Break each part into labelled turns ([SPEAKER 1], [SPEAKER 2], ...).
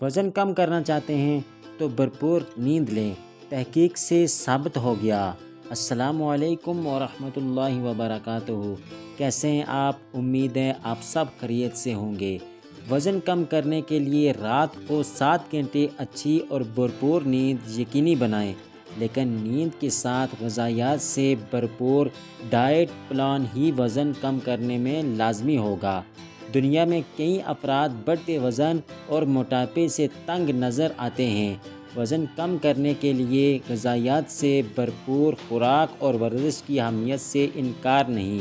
[SPEAKER 1] وزن کم کرنا چاہتے ہیں تو بھرپور نیند لیں، تحقیق سے ثابت ہو گیا۔ السلام علیکم ورحمۃ اللہ وبرکاتہ۔ کیسے ہیں آپ؟ امید ہے آپ سب خیریت سے ہوں گے۔ وزن کم کرنے کے لیے رات کو 7 گھنٹے اچھی اور بھرپور نیند یقینی بنائیں، لیکن نیند کے ساتھ غذائیت سے بھرپور ڈائٹ پلان ہی وزن کم کرنے میں لازمی ہوگا۔ دنیا میں کئی افراد بڑھتے وزن اور موٹاپے سے تنگ نظر آتے ہیں۔ وزن کم کرنے کے لیے غذائیت سے بھرپور خوراک اور ورزش کی اہمیت سے انکار نہیں،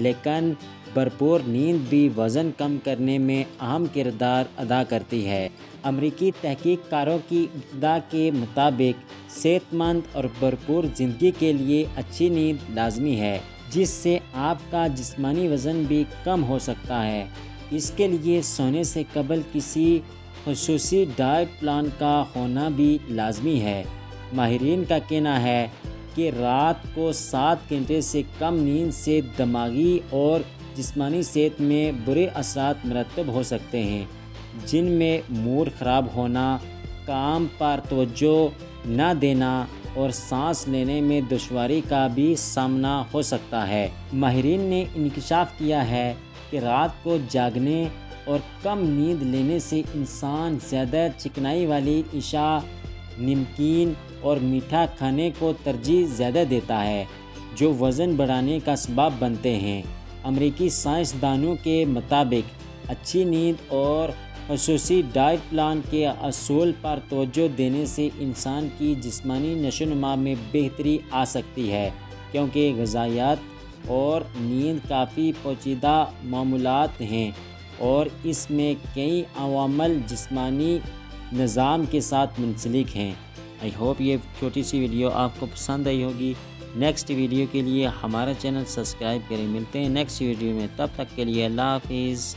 [SPEAKER 1] لیکن بھرپور نیند بھی وزن کم کرنے میں اہم کردار ادا کرتی ہے۔ امریکی تحقیق کاروں کی اطلاع کے مطابق صحت مند اور بھرپور زندگی کے لیے اچھی نیند لازمی ہے، جس سے آپ کا جسمانی وزن بھی کم ہو سکتا ہے۔ اس کے لیے سونے سے قبل کسی خصوصی ڈائٹ پلان کا ہونا بھی لازمی ہے۔ ماہرین کا کہنا ہے کہ رات کو 7 گھنٹے سے کم نیند سے دماغی اور جسمانی صحت میں برے اثرات مرتب ہو سکتے ہیں، جن میں موڈ خراب ہونا، کام پر توجہ نہ دینا اور سانس لینے میں دشواری کا بھی سامنا ہو سکتا ہے۔ ماہرین نے انکشاف کیا ہے کہ رات کو جاگنے اور کم نیند لینے سے انسان زیادہ چکنائی والی اشیاء، نمکین اور میٹھا کھانے کو ترجیح زیادہ دیتا ہے، جو وزن بڑھانے کا سبب بنتے ہیں۔ امریکی سائنسدانوں کے مطابق اچھی نیند اور خصوصی ڈائٹ پلان کے اصول پر توجہ دینے سے انسان کی جسمانی نشو و نما میں بہتری آ سکتی ہے، کیونکہ غذائیت اور نیند کافی پیچیدہ معاملات ہیں اور اس میں کئی عوامل جسمانی نظام کے ساتھ منسلک ہیں۔ آئی ہوپ یہ چھوٹی سی ویڈیو آپ کو پسند آئی ہوگی۔ نیکسٹ ویڈیو کے لیے ہمارا چینل سبسکرائب کریں۔ ملتے ہیں نیکسٹ ویڈیو میں، تب تک کے لیے اللہ حافظ۔